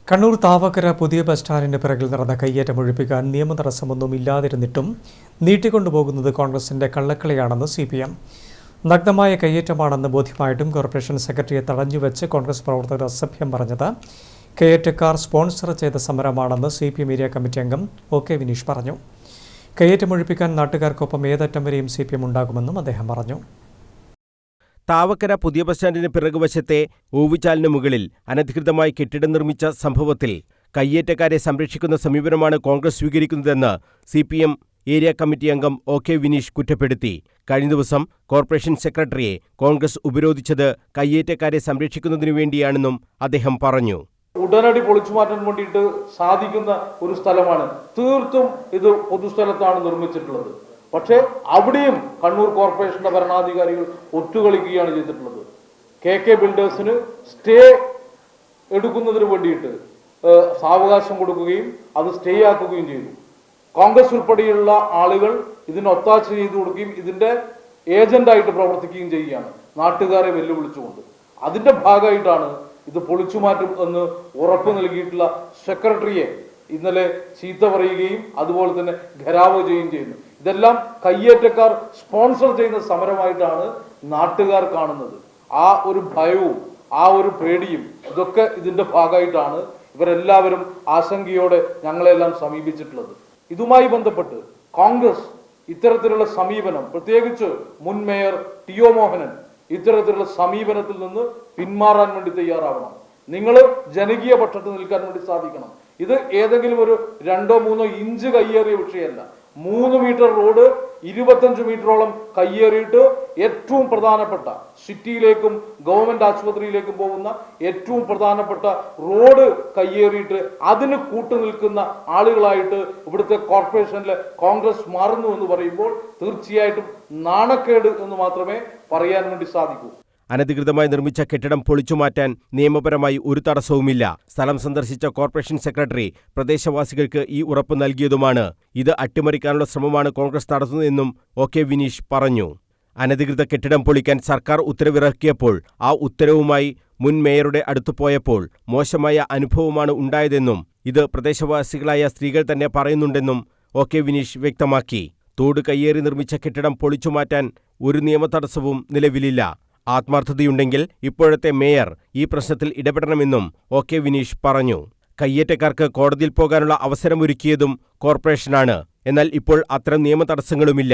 കണ്ണൂർ താവക്കര പുതിയ ബസ് സ്റ്റാൻഡിന് പിറകിൽ നടന്ന കയ്യേറ്റം ഒഴിപ്പിക്കാൻ നിയമതടസ്സമൊന്നും ഇല്ലാതിരുന്നിട്ടും നീട്ടിക്കൊണ്ടുപോകുന്നത് കോൺഗ്രസിന്റെ കള്ളക്കളിയാണെന്ന് CPM. നഗ്നമായ കയ്യേറ്റമാണെന്ന് ബോധ്യമായിട്ടും കോർപ്പറേഷൻ സെക്രട്ടറിയെ തടഞ്ഞുവെച്ച് കോൺഗ്രസ് പ്രവർത്തകർ അസഭ്യം പറഞ്ഞത് കയ്യേറ്റക്കാർ സ്പോൺസർ ചെയ്ത സമരമാണെന്ന് CPM ഏരിയ കമ്മിറ്റി അംഗം OK വിനീഷ് പറഞ്ഞു. കയ്യേറ്റം ഒഴിപ്പിക്കാൻ നാട്ടുകാർക്കൊപ്പം ഏതറ്റം വരെയും CPM ഉണ്ടാകുമെന്നും അദ്ദേഹം പറഞ്ഞു. താവക്കര പുതിയ ബസ് സ്റ്റാൻഡിന് പിറകുവശത്തെ ഓവുചാലിന് മുകളിൽ അനധികൃതമായി കെട്ടിടം നിർമ്മിച്ച സംഭവത്തിൽ കയ്യേറ്റക്കാരെ സംരക്ഷിക്കുന്ന സമീപനമാണ് കോൺഗ്രസ് സ്വീകരിക്കുന്നതെന്ന് CPM ഏരിയ കമ്മിറ്റി അംഗം OK വിനീഷ് കുറ്റപ്പെടുത്തി. കഴിഞ്ഞ ദിവസം കോർപ്പറേഷൻ സെക്രട്ടറിയെ കോൺഗ്രസ് ഉപരോധിച്ചത് കയ്യേറ്റക്കാരെ സംരക്ഷിക്കുന്നതിനു വേണ്ടിയാണെന്നും അദ്ദേഹം പറഞ്ഞു. ഉടനടി പൊളിച്ചുമാറ്റാൻ വേണ്ടിയിട്ട് സാധിക്കുന്ന ഒരു സ്ഥലമാണ്. തീർത്തും ഇത് പൊതുസ്ഥലത്താണ് നിർമ്മിച്ചിട്ടുള്ളത്. പക്ഷേ അവിടെയും കണ്ണൂർ കോർപ്പറേഷന്റെ ഭരണാധികാരികൾ ഒത്തുകളിക്കുകയാണ് ചെയ്തിട്ടുള്ളത്. KK ബിൽഡേഴ്സിന് സ്റ്റേ എടുക്കുന്നതിന് വേണ്ടിയിട്ട് സാവകാശം കൊടുക്കുകയും അത് സ്റ്റേ ആക്കുകയും ചെയ്തു. കോൺഗ്രസ് ഉൾപ്പെടെയുള്ള ആളുകൾ ഇതിന് ഒത്താശ ചെയ്തു കൊടുക്കുകയും ഇതിന്റെ ഏജന്റായിട്ട് പ്രവർത്തിക്കുകയും ചെയ്യുകയാണ്, നാട്ടുകാരെ വെല്ലുവിളിച്ചുകൊണ്ട്. അതിന്റെ ഭാഗമായിട്ടാണ് ഇത് പൊളിച്ചുമാറ്റും എന്ന് ഉറപ്പ് നൽകിയിട്ടുള്ള സെക്രട്ടറിയെ ഇന്നലെ ചീത്ത പറയുകയും അതുപോലെ തന്നെ ഘരാവ് ചെയ്യുകയും ചെയ്യുന്നു. ഇതെല്ലാം കയ്യേറ്റക്കാർ സ്പോൺസർ ചെയ്യുന്ന സമരമായിട്ടാണ് നാട്ടുകാർ കാണുന്നത്. ആ ഒരു ഭയവും ആ ഒരു പേടിയും ഇതൊക്കെ ഇതിന്റെ ഭാഗമായിട്ടാണ് ഇവരെല്ലാവരും ആശങ്കയോടെ ഞങ്ങളെല്ലാം സമീപിച്ചിട്ടുള്ളത്. ഇതുമായി ബന്ധപ്പെട്ട് കോൺഗ്രസ് ഇത്തരത്തിലുള്ള സമീപനം, പ്രത്യേകിച്ച് മുൻ മേയർ ടി.ഒ. മോഹനൻ ഇത്തരത്തിലുള്ള സമീപനത്തിൽ നിന്ന് പിന്മാറാൻ വേണ്ടി തയ്യാറാവണം. നിങ്ങൾ ജനകീയ പക്ഷത്ത് നിൽക്കാൻ വേണ്ടി സാധിക്കണം. ഇത് ഏതെങ്കിലും ഒരു 2-3 ഇഞ്ച് കയ്യേറിയ വിഷയമല്ല. 3 മീറ്റർ റോഡ് 25 മീറ്ററോളം കയ്യേറിയിട്ട് ഏറ്റവും പ്രധാനപ്പെട്ട സിറ്റിയിലേക്കും ഗവൺമെന്റ് ആശുപത്രിയിലേക്കും പോകുന്ന ഏറ്റവും പ്രധാനപ്പെട്ട റോഡ് കയ്യേറിയിട്ട് അതിന് കൂട്ടുനിൽക്കുന്ന ആളുകളായിട്ട് ഇവിടുത്തെ കോർപ്പറേഷനിലെ കോൺഗ്രസ് മാറുന്നു എന്ന് പറയുമ്പോൾ തീർച്ചയായിട്ടും നാണക്കേട് എന്ന് മാത്രമേ പറയാൻ വേണ്ടി സാധിക്കൂ. അനധികൃതമായി നിർമ്മിച്ച കെട്ടിടം പൊളിച്ചുമാറ്റാൻ നിയമപരമായി ഒരു തടസ്സവുമില്ല. സ്ഥലം സന്ദർശിച്ച കോർപ്പറേഷൻ സെക്രട്ടറി പ്രദേശവാസികൾക്ക് ഈ ഉറപ്പ് നൽകിയതുമാണ്. ഇത് അട്ടിമറിക്കാനുള്ള ശ്രമമാണ് കോൺഗ്രസ് നടത്തുന്നതെന്നും OK വിനീഷ് പറഞ്ഞു. അനധികൃത കെട്ടിടം പൊളിക്കാൻ സർക്കാർ ഉത്തരവിറക്കിയപ്പോൾ ആ ഉത്തരവുമായി മുൻ മേയറുടെ അടുത്തു പോയപ്പോൾ മോശമായ അനുഭവമാണ് ഉണ്ടായതെന്നും ഇത് പ്രദേശവാസികളായ സ്ത്രീകൾ തന്നെ പറയുന്നുണ്ടെന്നും OK വിനീഷ് വ്യക്തമാക്കി. തോട് കയ്യേറി നിർമ്മിച്ച കെട്ടിടം പൊളിച്ചുമാറ്റാൻ ഒരു നിയമതടസ്സവും നിലവിലില്ല. ആത്മാർത്ഥതയുണ്ടെങ്കിൽ ഇപ്പോഴത്തെ മേയർ ഈ പ്രശ്നത്തിൽ ഇടപെടണമെന്നും OK വിനീഷ് പറഞ്ഞു. കയ്യേറ്റക്കാർക്ക് കോടതിയിൽ പോകാനുള്ള അവസരമൊരുക്കിയതും കോർപ്പറേഷനാണ്. എന്നാൽ ഇപ്പോൾ അത്തരം നിയമതടസ്സങ്ങളുമില്ല.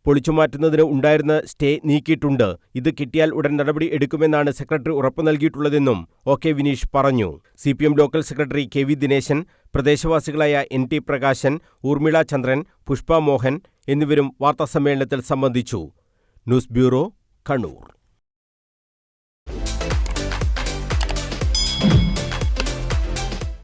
പൊളിച്ചുമാറ്റുന്നതിന് ഉണ്ടായിരുന്ന സ്റ്റേ നീക്കിയിട്ടുണ്ട്. ഇത് കിട്ടിയാൽ ഉടൻ നടപടി എടുക്കുമെന്നാണ് സെക്രട്ടറി ഉറപ്പു നൽകിയിട്ടുള്ളതെന്നും OK വിനീഷ് പറഞ്ഞു. CPM local secretary KV Dineshan, പ്രദേശവാസികളായ NT പ്രകാശൻ, ഊർമിള ചന്ദ്രൻ, പുഷ്പ മോഹൻ എന്നിവരും വാർത്താസമ്മേളനത്തിൽ സംബന്ധിച്ചു. News bureau, Kannur.